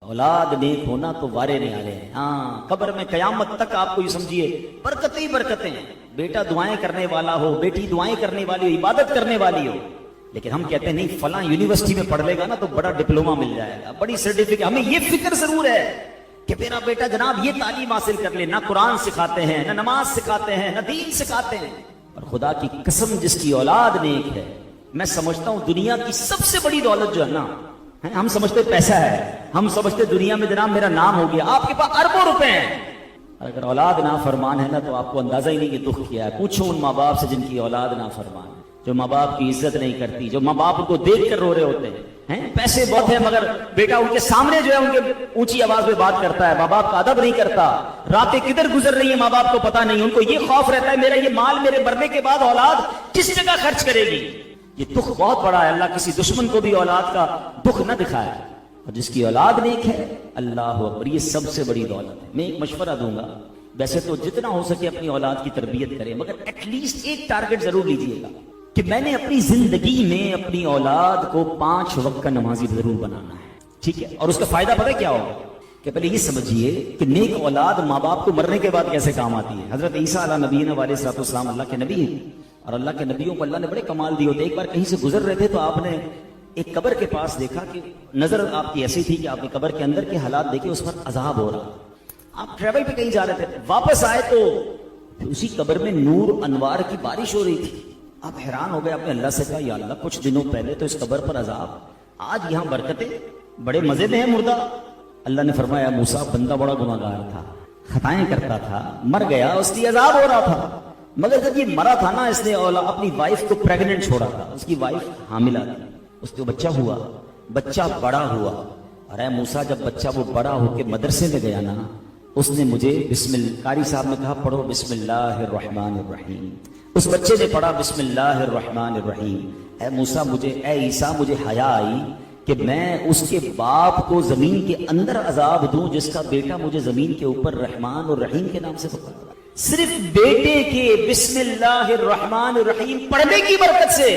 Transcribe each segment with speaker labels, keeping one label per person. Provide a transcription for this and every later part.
Speaker 1: اولاد نیک ہونا تو وارے نہیں آ رہے ہیں. ہاں قبر میں قیامت تک آپ کو یہ سمجھیے برکتیں ہی برکتیں ہیں. بیٹا دعائیں کرنے والا ہو, بیٹی دعائیں کرنے والی ہو, عبادت کرنے والی ہو, لیکن ہم کہتے ہیں نہیں فلاں یونیورسٹی میں پڑھ لے گا نا تو بڑا ڈپلوما مل جائے گا, بڑی سرٹیفکیٹ. ہمیں یہ فکر ضرور ہے کہ میرا بیٹا جناب یہ تعلیم حاصل کر لے. نہ قرآن سکھاتے ہیں, نہ نماز سکھاتے ہیں, نہ دین سکھاتے ہیں. اور خدا کی قسم جس کی اولاد نیک ہے, میں سمجھتا ہوں دنیا کی سب سے بڑی دولت جو ہے نا, ہم سمجھتے پیسہ ہے, ہم سمجھتے دنیا میں جناب میرا نام ہو گیا. آپ کے پاس اربوں روپے ہیں, اگر اولاد نافرمان ہے نا تو آپ کو اندازہ ہی نہیں کہ دکھ کیا ہے. پوچھو ان ماں باپ سے جن کی اولاد نافرمان ہے, جو ماں باپ کی عزت نہیں کرتی, جو ماں باپ کو دیکھ کر رو رہے ہوتے ہیں. پیسے بہت ہیں مگر بیٹا ان کے سامنے جو ہے ان کے اونچی آواز میں بات کرتا ہے, ماں باپ کا ادب نہیں کرتا. راتیں کدھر گزر رہی ہیں ماں باپ کو پتا نہیں. ان کو یہ خوف رہتا ہے میرا یہ مال میرے مرنے کے بعد اولاد کس جگہ خرچ کرے گی. یہ دکھ بہت بڑا ہے. اللہ کسی دشمن کو بھی اولاد کا دکھ نہ دکھائے. اور جس کی اولاد نیک ہے, اللہ اکبر, یہ سب سے بڑی دولت ہے. میں ایک مشورہ دوں گا, ویسے تو جتنا ہو سکے اپنی اولاد کی تربیت کریں, مگر ایٹ لیسٹ ایک ٹارگٹ ضرور لیجئے گا کہ میں نے اپنی زندگی میں اپنی اولاد کو 5 وقت کا نمازی ضرور بنانا ہے. ٹھیک ہے, اور اس کا فائدہ پتہ کیا ہوگا کہ پہلے یہ سمجھیے کہ نیک اولاد ماں باپ کو مرنے کے بعد کیسے کام آتی ہے. حضرت عیسیٰ علیہ نبینا علیہ الصلوۃ والسلام اللہ کے نبی ہیں, اور اللہ کے نبیوں کو اللہ نے بڑے کمال دیے ہوتے. ایک بار کہیں سے گزر رہے تھے تو آپ نے ایک قبر کے پاس دیکھا کہ نظر آپ کی ایسی تھی کہ آپ نے قبر کے اندر کے حالات دیکھے, اس پر عذاب ہو رہا. آپ ٹریول پہ کہیں جا رہے تھے, واپس آئے تو اسی قبر میں نور انوار کی بارش ہو رہی تھی. آپ حیران ہو گئے, آپ نے اللہ سے کہا یا اللہ کچھ دنوں پہلے تو اس قبر پر عذاب, آج یہاں برکتیں, بڑے مزے میں ہے مردہ. اللہ نے فرمایا موسیٰ بندہ بڑا گناہگار تھا, خطائیں کرتا تھا, مر گیا, اس کی عذاب ہو رہا تھا. مگر جب یہ مرا تھا نا, اس نے اپنی وائف کو پریگننٹ چھوڑا تھا, اس کی وائف حاملہ تھی, اس کو بچہ ہوا, بچہ بڑا ہوا. اور اے موسیٰ جب بچہ وہ بڑا ہو کے مدرسے میں گیا نا, اس نے مجھے قاری صاحب نے کہا پڑھو بسم اللہ الرحمن الرحیم. اس بچے نے پڑھا بسم اللہ الرحمن الرحیم. اے موسیٰ مجھے, اے عیسیٰ مجھے حیا آئی کہ میں اس کے باپ کو زمین کے اندر عذاب دوں جس کا بیٹا مجھے زمین کے اوپر رحمان اور رحیم کے نام سے پکارا. صرف بیٹے کے بسم اللہ الرحمن الرحیم پڑھنے کی برکت سے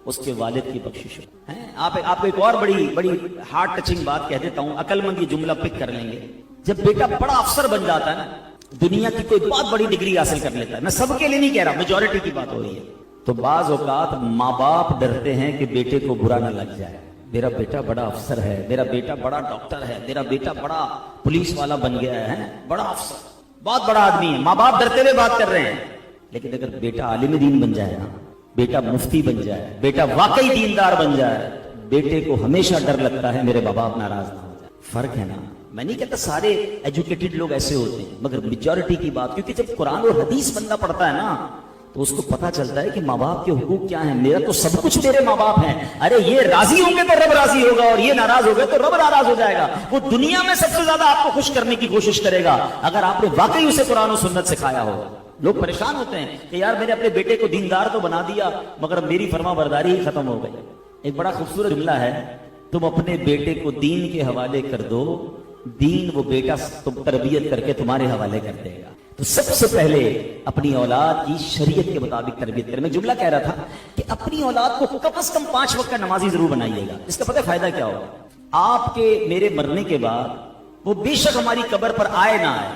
Speaker 1: اس کے والد کی بخشش ہے. آپ کو ایک اور بڑی ہارٹ ٹچنگ بات کہہ دیتا ہوں, عقل مند یہ جملہ پک کر لیں گے. جب بیٹا بڑا افسر بن جاتا ہے نا, دنیا کی کوئی بہت بڑی ڈگری حاصل کر لیتا ہے, میں سب کے لیے نہیں کہہ رہا, میجورٹی کی بات ہو رہی ہے, تو بعض اوقات ماں باپ ڈرتے ہیں کہ بیٹے کو برا نہ لگ جائے. میرا بیٹا بڑا افسر ہے, میرا بیٹا بڑا ڈاکٹر ہے, میرا بیٹا بڑا پولیس والا بن گیا ہے, بڑا افسر, بہت بڑا آدمی ہے. ماں باپ ڈرتے ہوئے بات کر رہے ہیں. لیکن اگر بیٹا عالم دین بن جائے نا, بیٹا مفتی بن جائے, بیٹا واقعی دیندار بن جائے, بیٹے کو ہمیشہ ڈر لگتا ہے میرے باپ ناراض نہ ہو جائے. فرق ہے نا. میں نہیں کہتا سارے ایجوکیٹڈ لوگ ایسے ہوتے ہیں, مگر میجورٹی کی بات, کیونکہ جب قرآن اور حدیث بندہ پڑھتا ہے نا تو اس کو پتا چلتا ہے کہ ماں باپ کے حقوق کیا ہیں. میرا تو سب کچھ میرے ماں باپ ہیں. ارے یہ راضی ہوں گے تو رب راضی ہوگا, اور یہ ناراض ہو گئے تو رب ناراض ہو جائے گا. وہ دنیا میں سب سے زیادہ آپ کو خوش کرنے کی کوشش کرے گا اگر آپ نے واقعی اسے قرآن و سنت سکھایا ہوگا. لوگ پریشان ہوتے ہیں کہ یار میں نے اپنے بیٹے کو دیندار تو بنا دیا مگر میری فرما برداری ہی ختم ہو گئی. ایک بڑا خوبصورت جملہ ہے, تم اپنے بیٹے کو دین کے حوالے کر دو, دین وہ بیٹا تم تربیت کر کے تمہارے حوالے کر دے گا. تو سب سے پہلے اپنی اولاد کی شریعت کے مطابق تربیت کریں. میں جملہ کہہ رہا تھا کہ اپنی اولاد کو کم از کم 5 وقت کا نمازی ضرور بنائیے گا. اس کا پتہ فائدہ کیا ہوگا, آپ کے میرے مرنے کے بعد وہ بے شک ہماری قبر پر آئے نہ آئے,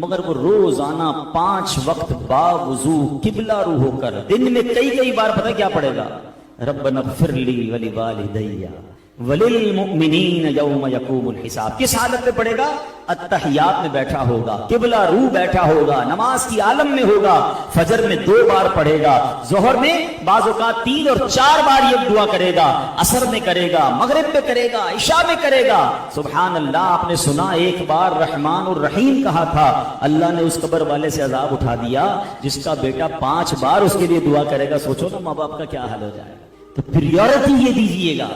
Speaker 1: مگر وہ روزانہ 5 وقت باوضو قبلہ رو ہو کر دن میں کئی بار پتہ کیا پڑے گا, ربنا اغفر لی ولوالدی وللمؤمنین یوم یقوم الحساب. کس حالت میں پڑھے گا؟ التحیات میں بیٹھا ہوگا, قبلہ رو بیٹھا ہوگا, نماز کی عالم میں ہوگا, فجر میں 2 بار پڑھے گا, ظہر میں بعض اوقات 3 اور 4 بار یہ دعا کرے گا, عصر میں کرے گا, مغرب میں کرے گا, عشاء میں کرے گا. سبحان اللہ, آپ نے سنا ایک بار رحمان الرحیم کہا تھا, اللہ نے اس قبر والے سے عذاب اٹھا دیا جس کا بیٹا 5 بار اس کے لیے دعا کرے گا. سوچو نا ماں باپ کا کیا حال ہو جائے گا. تو پریورٹی یہ دیجیے گا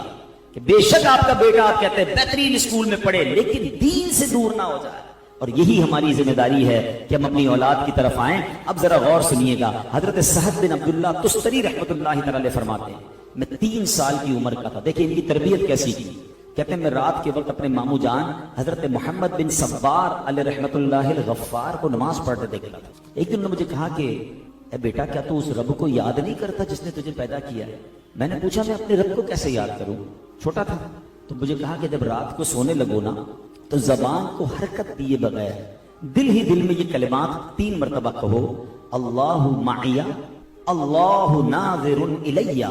Speaker 1: کہ بے شک آپ کا بیٹا, آپ کہتے ہیں بہترین اسکول میں پڑھے لیکن دین سے دور نہ ہو جائے. اور یہی ہماری ذمہ داری ہے کہ ہم اپنی اولاد کی طرف آئیں. اب ذرا غور سنیے گا, حضرت سعد بن عبداللہ تستری رحمۃ اللہ تعالی فرماتے ہیں, میں 3 سال کی عمر کا تھا. دیکھیں ان کی تربیت کیسی کی. کہتے ہیں میں رات کے وقت اپنے ماموں جان حضرت محمد بن صبار علیہ رحمۃ اللہ الغفار کو نماز پڑھتے دیکھا تھا. ایک دن نے مجھے کہا کہ اے بیٹا کیا تو اس رب کو یاد نہیں کرتا جس نے تجھے پیدا کیا ہے؟ میں نے پوچھا میں اپنے رب کو کیسے یاد کروں, چھوٹا تھا. تو مجھے کہا کہ جب رات کو سونے لگو نا تو زبان کو حرکت دیے بغیر دل ہی دل میں یہ کلمات 3 مرتبہ کہو، اللہ معی، اللہ ناظر الی،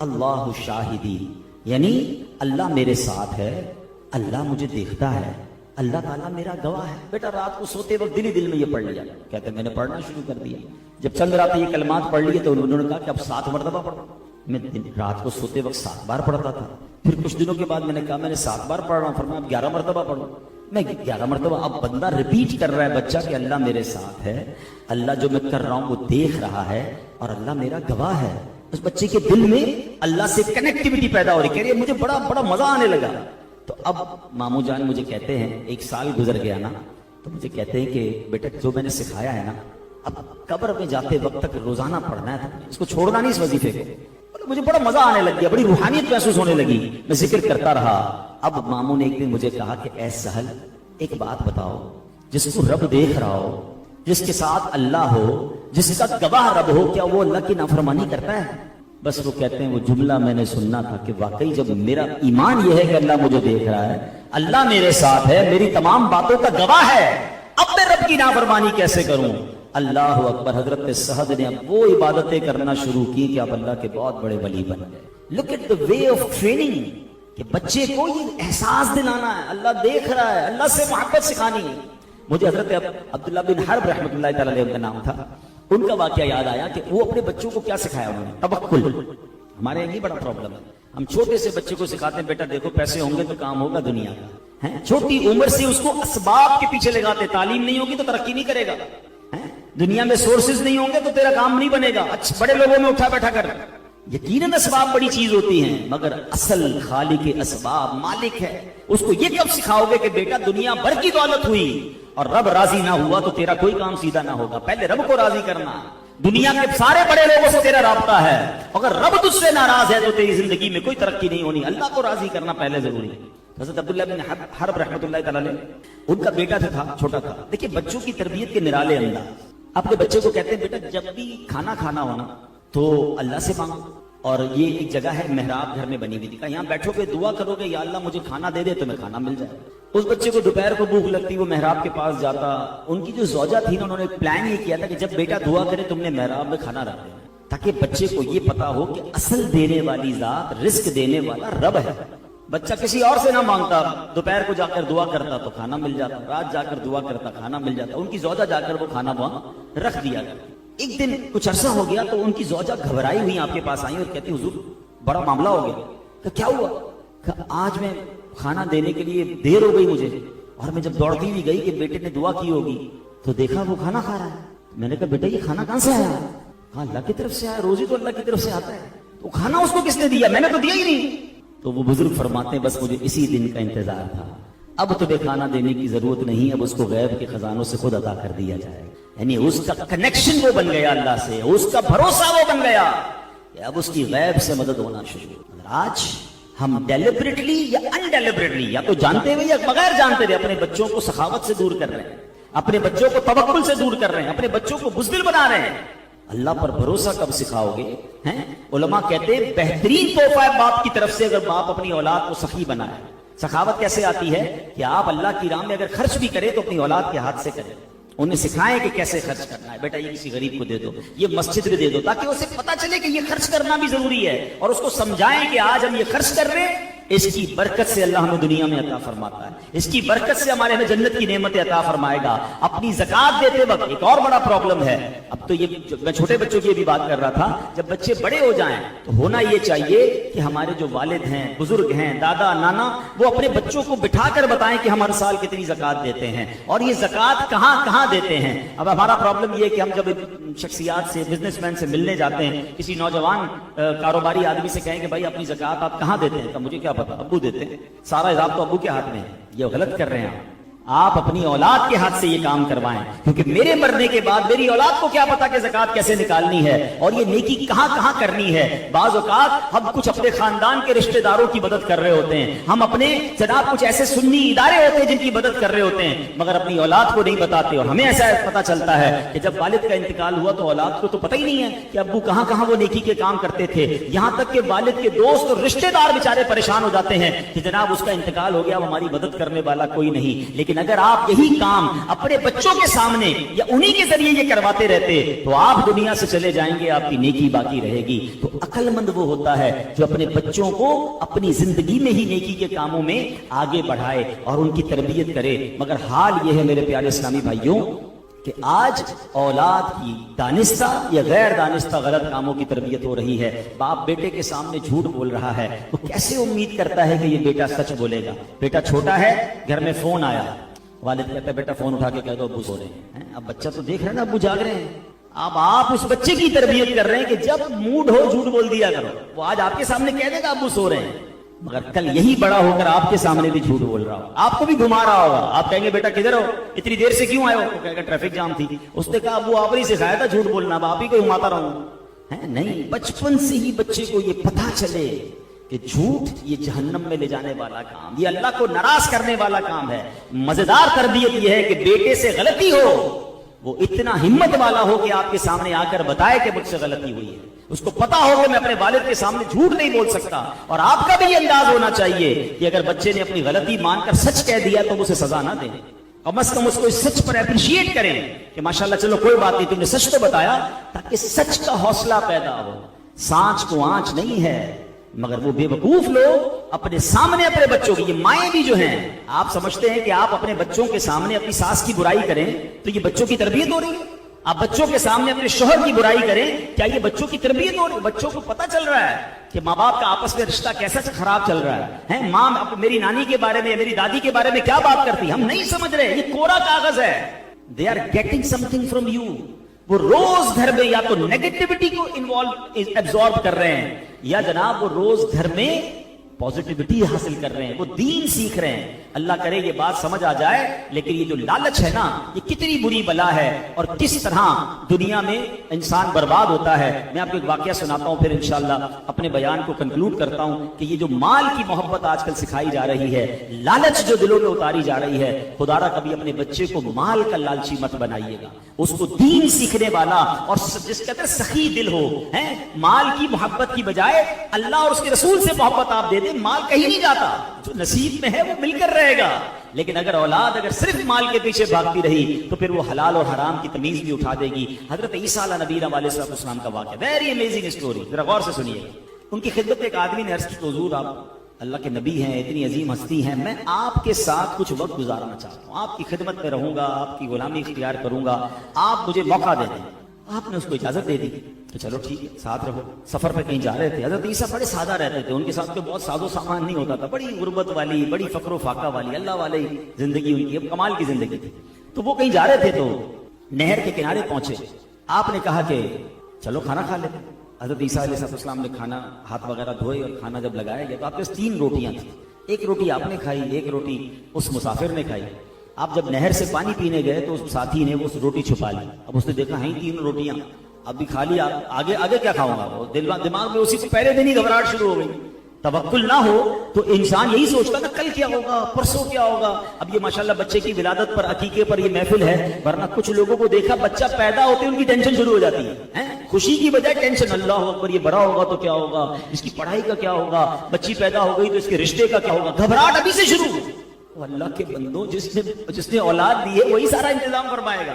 Speaker 1: اللہ شاہدی، یعنی اللہ میرے ساتھ ہے، اللہ مجھے دیکھتا ہے، اللہ تعالیٰ میرا گواہ ہے۔ بیٹا رات کو سوتے وقت دل ہی دل میں یہ پڑھ لیا، کہتے ہیں میں نے پڑھنا شروع کر دیا۔ جب چند راتیں یہ کلمات پڑھ لیے تو انہوں نے کہا کہ اب 7 مرتبہ پڑھو۔ میں رات کو سوتے وقت 7 بار پڑھتا تھا، پھر کچھ دنوں کے بعد میں نے کہا میں نے 7 بار پڑھ رہا ہوں، فرمایا اب 11 مرتبہ پڑھو۔ میں 11 مرتبہ، اب بندہ ریپیٹ کر رہا ہے بچہ کہ اللہ میرے ساتھ ہے، اللہ جو میں کر رہا ہوں وہ دیکھ رہا ہے اور اللہ میرا گواہ ہے۔ اس بچے کے دل میں اللہ سے کنیکٹیوٹی پیدا ہو رہی، کہہ رہی ہے مجھے بڑا مزہ آنے لگا۔ تو اب ماموں جان مجھے کہتے ہیں 1 سال گزر گیا نا، تو مجھے کہتے ہیں کہ بیٹا جو میں نے سکھایا ہے نا، اب قبر میں جاتے وقت تک روزانہ پڑھنا ہے، اس کو چھوڑنا نہیں اس وظیفے کو۔ مجھے بڑا مزہ آنے لگ گیا، بڑی روحانیت محسوس ہونے لگی، میں ذکر کرتا رہا۔ اب ماموں نے ایک دن مجھے کہا کہ اے سہل ایک بات بتاؤ، جس کو رب دیکھ رہا ہو، جس کے ساتھ اللہ ہو، جس کا گواہ رب ہو، کیا وہ اللہ کی نافرمانی کرتا ہے؟ بس وہ کہتے ہیں وہ جملہ میں نے سننا تھا کہ واقعی جب میرا ایمان یہ ہے کہ اللہ مجھے دیکھ رہا ہے، اللہ میرے ساتھ ہے، میری تمام باتوں کا گواہ ہے، اب میں رب کی نافرمانی کیسے کروں؟ اللہ اکبر۔ حضرت سہد نے اب وہ عبادتیں کرنا شروع کی کہ اب اللہ کے بہت بڑے ولی بن گئے۔ Look at the way of training, کہ بچے کو یہ احساس دلانا ہے اللہ دیکھ رہا ہے، اللہ سے محبت سکھانی ہے۔ مجھے حضرت عبداللہ بن حرب رحمۃ اللہ تعالی علیہ کا نام تھا، ان کا واقعہ یاد آیا کہ وہ اپنے بچوں کو کیا سکھایا انہوں نے؟ توکل۔ ہمارے یہاں یہ بڑا پرابلم ہے، ہم چھوٹے سے بچے کو سکھاتے ہیں بیٹا دیکھو پیسے ہوں گے تو کام ہوگا دنیا کا، چھوٹی عمر سے اس کو اسباب کے پیچھے لگاتے، تعلیم نہیں ہوگی تو ترقی نہیں کرے گا، دنیا میں سورسز نہیں ہوں گے تو تیرا کام نہیں بنے گا، اچھا بڑے لوگوں میں اٹھا بیٹھا کر۔ یقیناً اسباب بڑی چیز ہوتی ہیں، مگر اصل خالق اسباب مالک ہے۔ اس کو یہ کب سکھاؤ گے کہ بیٹا دنیا بھر کی دولت ہوئی اور رب راضی نہ ہوا تو تیرا کوئی کام سیدھا نہ ہوگا، پہلے رب کو راضی کرنا۔ دنیا کے سارے بڑے لوگوں سے تیرا رابطہ ہے، اگر رب تجھ سے ناراض ہے تو تیری زندگی میں کوئی ترقی نہیں ہونی، اللہ کو راضی کرنا پہلے ضروری ہے۔ حضرت عبداللہ بن حرب رحمۃ اللہ تعالی علیہ، ان کا بیٹا جو تھا چھوٹا تھا، دیکھیے بچوں کی تربیت کے نرالے انداز، اپنے بچے کو کہتے ہیں بیٹا جب بھی کھانا کھانا ہونا تو اللہ سے مانگو، اور یہ ایک جگہ ہے محراب گھر میں بنی ہوئی تھی، کہا یہاں بیٹھو گے دعا کرو گے یا اللہ مجھے کھانا دے دے تو میں کھانا مل جائے۔ اس بچے کو دوپہر کو بھوک لگتی، وہ محراب کے پاس جاتا، ان کی جو زوجہ تھی نا انہوں نے پلان یہ کیا تھا کہ جب بیٹا دعا کرے تم نے محراب میں کھانا رکھ دینا، تاکہ بچے کو یہ پتا ہو کہ اصل دینے والی ذات، رزق دینے والا رب ہے۔ بچہ کسی اور سے نہ مانگتا، دوپہر کو جا کر دعا کرتا تو کھانا مل جاتا، رات جا کر دعا کرتا کھانا مل جاتا، ان کی زوجہ جا کر وہ کھانا وہاں رکھ دیا کرتی۔ ایک دن کچھ عرصہ ہو گیا تو ان کی زوجہ گھبرائی ہوئی آپ کے پاس آئی اور کہتی حضور بڑا معاملہ ہو گیا۔ کہ کیا ہوا؟ کہ آج میں کھانا دینے کے لیے دیر ہو گئی مجھے، اور میں جب دوڑتی ہوئی گئی کہ بیٹے نے دعا کی ہوگی تو دیکھا وہ کھانا کھا رہا ہے۔ میں نے کہا بیٹا یہ کھانا کہاں سے آیا؟ کہا اللہ کی طرف سے آیا، روزی تو اللہ کی طرف سے آتا ہے، تو کھانا اس کو کس نے دیا؟ میں نے تو دیا ہی نہیں۔ تو وہ بزرگ فرماتے ہیں بس مجھے اسی دن کا انتظار تھا، اب تمہیں کھانا دینے کی ضرورت نہیں، اب اس کو غیب کے خزانوں سے خود عطا کر دیا جائے گا۔ یعنی اس کا کنیکشن وہ بن گیا اللہ سے، اس کا بھروسہ وہ بن گیا کہ اب اس کی غیب سے مدد ہونا شروع۔ آج ہم ڈیلیبریٹلی یا انڈیلیبریٹلی، یا تو جانتے ہوئے یا بغیر جانتے ہوئے اپنے بچوں کو سخاوت سے دور کر رہے ہیں، اپنے بچوں کو توکل سے دور کر رہے ہیں، اپنے بچوں کو بزدل بنا رہے ہیں۔ اللہ پر بھروسہ کب سکھاؤ گے؟ علماء کہتے ہیں بہترین تحفہ ہے باپ کی طرف سے اگر باپ اپنی اولاد کو سخی بنائے۔ سخاوت کیسے آتی ہے کہ آپ اللہ کی راہ میں اگر خرچ بھی کریں تو اپنی اولاد کے ہاتھ سے کریں، انہیں سکھائیں کہ کیسے خرچ کرنا ہے، بیٹا یہ کسی غریب کو دے دو، یہ مسجد میں دے دو، تاکہ اسے پتا چلے کہ یہ خرچ کرنا بھی ضروری ہے، اور اس کو سمجھائیں کہ آج ہم یہ خرچ کر رہے ہیں، اس کی برکت سے اللہ ہمیں دنیا میں عطا فرماتا ہے، اس کی برکت سے ہمارے ہمیں جنت کی نعمتیں عطا فرمائے گا۔ اپنی زکات دیتے وقت ایک اور بڑا پرابلم ہے، اب تو یہ میں چھوٹے بچوں کی بھی بات کر رہا تھا، جب بچے بڑے ہو جائیں تو ہونا یہ چاہیے کہ ہمارے جو والد ہیں، بزرگ ہیں، دادا نانا، وہ اپنے بچوں کو بٹھا کر بتائیں کہ ہم ہر سال کتنی زکات دیتے ہیں اور یہ زکات کہاں کہاں دیتے ہیں۔ اب ہمارا پرابلم یہ ہے کہ ہم جب شخصیات سے، بزنس مین سے ملنے جاتے ہیں، کسی نوجوان کاروباری آدمی سے کہیں کہ بھائی اپنی زکات آپ کہاں دیتے ہیں، تو مجھے کیا پتا، ابو دیتے ہیں، سارا حساب تو ابو کے ہاتھ میں ہے، یہ غلط کر رہے ہیں آپ اپنی اولاد کے ہاتھ سے یہ کام کروائیں، کیونکہ میرے مرنے کے بعد میری اولاد کو کیا پتا کہ زکات کیسے نکالنی ہے اور یہ نیکی کہاں کہاں کرنی ہے۔ بعض اوقات ہم کچھ اپنے خاندان کے رشتہ داروں کی مدد کر رہے ہوتے ہیں، ہم اپنے جناب کچھ ایسے سنی ادارے ہوتے ہیں جن کی مدد کر رہے ہوتے ہیں، مگر اپنی اولاد کو نہیں بتاتے، اور ہمیں ایسا پتا چلتا ہے کہ جب والد کا انتقال ہوا تو اولاد کو تو پتہ ہی نہیں ہے کہ ابو کہاں کہاں وہ نیکی کے کام کرتے تھے، یہاں تک کہ والد کے دوست اور رشتہ دار بیچارے پریشان ہو جاتے ہیں کہ جناب اس کا انتقال ہو گیا، وہ ہماری مدد کرنے والا کوئی نہیں۔ لیکن اگر آپ یہی کام اپنے بچوں کے سامنے یا انہی کے ذریعے یہ کرواتے رہتے تو آپ دنیا سے چلے جائیں گے، آپ کی نیکی باقی رہے گی۔ تو عقل مند وہ ہوتا ہے جو اپنے بچوں کو اپنی زندگی میں ہی نیکی کے کاموں میں آگے بڑھائے اور ان کی تربیت کرے۔ مگر حال یہ ہے میرے پیارے اسلامی بھائیوں کہ آج اولاد کی دانستہ یا غیر دانستہ غلط کاموں کی تربیت ہو رہی ہے۔ باپ بیٹے کے سامنے جھوٹ بول رہا ہے، وہ کیسے امید کرتا ہے کہ یہ بیٹا سچ بولے گا؟ بیٹا چھوٹا ہے، گھر میں فون آیا، والد کہتا ہے بیٹا فون اٹھا کے کہہ دو ابو سو رہے ہیں۔ اب بچہ تو دیکھ رہا ہے نا ابو جاگ رہے ہیں، اب آپ اس بچے کی تربیت کر رہے ہیں کہ جب موڈ ہو جھوٹ بول دیا کرو۔ وہ آج آپ کے سامنے کہہ دے گا ابو سو رہے ہیں، مگر کل یہی بڑا ہو کر آپ کے سامنے بھی جھوٹ بول رہا ہو، آپ کو بھی گھما رہا ہوگا۔ آپ کہیں گے بیٹا کدھر ہو، اتنی دیر سے کیوں آئے ہو؟ وہ کہے گا ٹریفک جام تھی۔ اس نے کہا ابو آپ نے سکھایا تھا جھوٹ بولنا، اب آپ ہی کو گھماتا رہوں۔ نہیں، بچپن سے ہی بچے کو یہ پتا چلے کہ جھوٹ یہ جہنم میں لے جانے والا کام، یہ اللہ کو ناراض کرنے والا کام ہے۔ مزیدار تربیت یہ ہے کہ بیٹے سے غلطی ہو وہ اتنا ہمت والا ہو کہ آپ کے سامنے آ کر بتائے کہ مجھ سے غلطی ہوئی ہے، اس کو پتا ہو کہ میں اپنے والد کے سامنے جھوٹ نہیں بول سکتا۔ اور آپ کا بھی یہ انداز ہونا چاہیے کہ اگر بچے نے اپنی غلطی مان کر سچ کہہ دیا تو اسے سزا نہ دیں، کم از کم اس کو اس سچ پر اپریشیٹ کریں کہ ماشاءاللہ چلو کوئی بات نہیں، تم نے سچ تو بتایا، تاکہ سچ کا حوصلہ پیدا ہو۔ سانچ کو آنچ نہیں ہے، مگر وہ بے وقوف لوگ اپنے سامنے اپنے بچوں کی، یہ مائیں بھی جو ہیں، آپ سمجھتے ہیں کہ آپ اپنے بچوں کے سامنے اپنی ساس کی برائی کریں تو یہ بچوں کی تربیت ہو رہی ہے؟ آپ بچوں کے سامنے اپنے شوہر کی برائی کریں، کیا یہ بچوں کی تربیت ہو رہی ہے؟ بچوں کو پتا چل رہا ہے کہ ماں باپ کا آپس میں رشتہ کیسا خراب چل رہا ہے۔ ماں میری نانی کے بارے میں، میری دادی کے بارے میں کیا بات کرتی، ہم نہیں سمجھ رہے، یہ کوڑا کاغذ ہے۔ They are getting some thing from you. وہ روز گھر میں یا تو نیگیٹیوٹی کو ایبزارب کر رہے ہیں، یا جناب وہ روز گھر میں پازیٹیوٹی حاصل کر رہے ہیں، وہ دین سیکھ رہے ہیں۔ اللہ کرے یہ بات سمجھ آ جائے، لیکن یہ جو لالچ ہے نا، یہ کتنی بری بلا ہے اور کس طرح دنیا میں انسان برباد ہوتا ہے۔ میں آپ کو ایک واقعہ سناتا ہوں، پھر انشاءاللہ اپنے بیان کو کنکلوڈ کرتا ہوں کہ یہ جو مال کی محبت آج کل سکھائی جا رہی ہے، لالچ جو دلوں میں اتاری جا رہی ہے، خدا را کبھی اپنے بچے کو مال کا لالچی مت بنائیے گا، اس کو دین سیکھنے والا اور جس کے اندر سخی دل ہو۔ مال کی محبت کی بجائے اللہ اور اس کے رسول سے محبت آپ دے دیں، مال کہیں نہیں جاتا، جو نصیب میں ہے وہ مل کر رہے گا۔ لیکن اگر اولاد صرف مال کے پیچھے بھاگتی رہی تو پھر وہ حلال اور حرام کی تمیز بھی اٹھا دے گی۔ حضرت عیسیٰ علیہ نبی علیہ السلام کا واقعہ، ویری امیزنگ اسٹوری، ذرا غور سے سنیے۔ ان کی خدمت میں ایک آدمی نے عرض کی کہ حضور آپ اللہ کے نبی ہیں، اتنی عظیم ہستی ہیں، میں آپ کے ساتھ کچھ وقت گزارنا چاہتا ہوں، آپ کی خدمت میں رہوں گا، آپ کی غلامی اختیار کروں گا، آپ مجھے موقع دے دیں۔ آپ نے اس کو اجازت دے دی کہ چلو ٹھیک ہے، ساتھ رہو۔ سفر پہ کہیں جا رہے تھے، حضرت عیسیٰ بڑے سادہ رہتے تھے، ان کے ساتھ بہت ساز و سامان نہیں ہوتا تھا، بڑی غربت والی، بڑی فقر و فاقہ والی، اللہ والی زندگی ان کی، کمال کی زندگی تھی۔ تو وہ کہیں جا رہے تھے تو نہر کے کنارے پہنچے، آپ نے کہا کہ چلو کھانا کھا لیتے۔ حضرت عیسیٰ علیہ السلام نے کھانا ہاتھ وغیرہ دھوئے اور کھانا جب لگایا گیا تو آپ کے 3 روٹیاں تھیں، ایک روٹی آپ نے کھائی، ایک روٹی اس مسافر نے کھائی۔ آپ جب نہر سے پانی پینے گئے تو اس ساتھی نے وہ روٹی چھپا لی، اب اس نے دیکھا ہیں 3 روٹیاں، اب بھی کھا لیا، آگے کیا کھاؤں گا؟ وہ دماغ میں اسی کو پہلے دن ہی گھبراہٹ شروع ہو گئی۔ توکل نہ ہو تو انسان یہی سوچتا نا کل کیا ہوگا، پرسوں کیا ہوگا۔ اب یہ ماشاءاللہ بچے کی ولادت پر، عقیقے پر یہ محفل ہے، ورنہ کچھ لوگوں کو دیکھا بچہ پیدا ہوتے ان کی ٹینشن شروع ہو جاتی ہے، خوشی کی بجائے ٹینشن، اللہ اکبر یہ بڑا ہوگا تو کیا ہوگا، اس کی پڑھائی کا کیا ہوگا، بچی پیدا ہو گئی تو اس کے رشتے کا کیا ہوگا، گھبراہٹ ابھی سے شروع۔ اللہ کے بندو، جس نے اولاد دی ہے وہی سارا انتظام فرمائے گا۔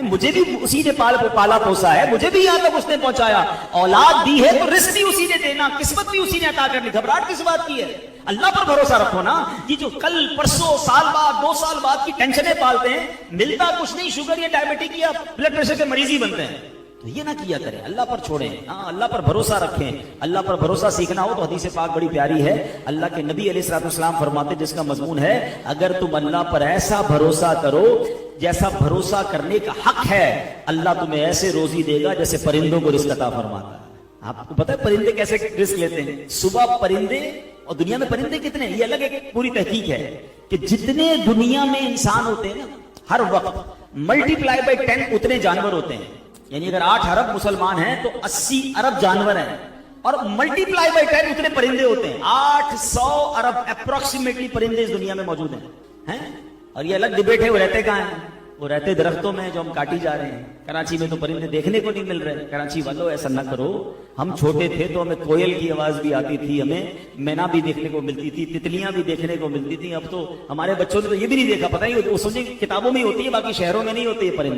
Speaker 1: مجھے بھی اسی نے پالا پوسا ہے، مجھے بھی یہاں تک اس نے پہنچایا، اولاد دی ہے تو رزق بھی اسی نے دینا، قسمت بھی اسی نے عطا کرنی، گھبراہٹ کس بات کی ہے؟ اللہ پر بھروسہ رکھو نا۔ یہ جو کل پرسوں سال بعد 2 سال بعد کی ٹینشنیں پالتے ہیں، ملتا کچھ نہیں، شوگر یا ڈائبٹک یا بلڈ پریشر کے مریض ہی بنتے ہیں، تو یہ نہ کیا کریں، اللہ پر چھوڑیں، اللہ پر بھروسہ رکھیں۔ اللہ پر بھروسہ سیکھنا ہو تو حدیث پاک بڑی پیاری ہے، اللہ کے نبی علیہ السلام فرماتے جس کا مضمون ہے، اگر تم اللہ پر ایسا بھروسہ کرو جیسا بھروسہ کرنے کا حق ہے، اللہ تمہیں ایسے روزی دے گا جیسے پرندوں کو رزق عطا فرماتا ہے۔ آپ کو پتہ ہے پرندے کیسے رزق لیتے ہیں؟ صبح پرندے، اور دنیا میں پرندے کتنے ہیں یہ الگ ایک پوری تحقیق ہے، کہ جتنے دنیا میں انسان ہوتے ہیں نا ہر وقت ملٹیپلائی بائی 10 اتنے جانور ہوتے ہیں. یعنی اگر 8 ارب مسلمان ہیں تو 80 ارب جانور ہیں, اور ملٹیپلائی بائی 10 اتنے پرندے ہوتے ہیں. 800 ارب اپروکسیمیٹلی پرندے اس دنیا میں موجود ہیں. اور یہ الگ ڈبیٹ ہے وہ رہتے کہاں ہیں. وہ رہتے درختوں میں جو ہم کاٹی جا رہے ہیں. کراچی میں تو پرندے دیکھنے کو نہیں مل رہے. کراچی والوں ایسا نہ کرو, ہم چھوٹے تھے تو ہمیں کوئل کی آواز بھی آتی تھی, ہمیں مینا بھی دیکھنے کو ملتی تھی, تتلیاں بھی دیکھنے کو ملتی تھی. اب تو ہمارے بچوں نے تو یہ بھی نہیں دیکھا, پتہ ہی وہ سوچیں کتابوں میں ہی ہوتی ہے, باقی شہروں میں نہیں ہوتے یہ پرندے.